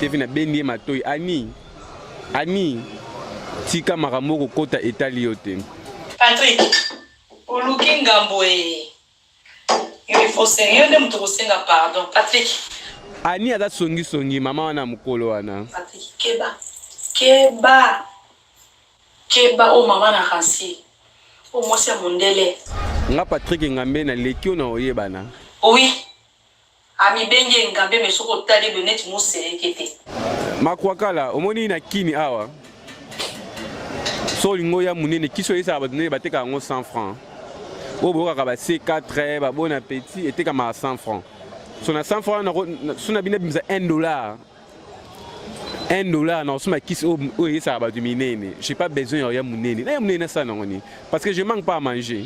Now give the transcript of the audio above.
TV na bendi matoi ani tika makamoko kota etali yote. Patrick, uluki ngambo il faut sérieux de mutokosenga pardon. Patrick. Ani aza songi mama wana mukolo wana. Patrick, keba o mama na kansi. O mwasi ya mondele. Nga Patrick ngambe na lekio na oyebana. Oui. Ami bengi ngambe mesoko tali beneti muserekete. Makwakala omoni na kini awa. So lingo ya munene kiso yesa abadone bateka ngo 100 francs. O boka ka ba C4 ba bon appétit eteka ma 100 francs. So na 100 francs na suna bina bimza $1. $1 na suma kiso o yesa abadu minene. J'ai pas besoin ya munene. Na ya munene ça non ni parce que je manque pas à manger.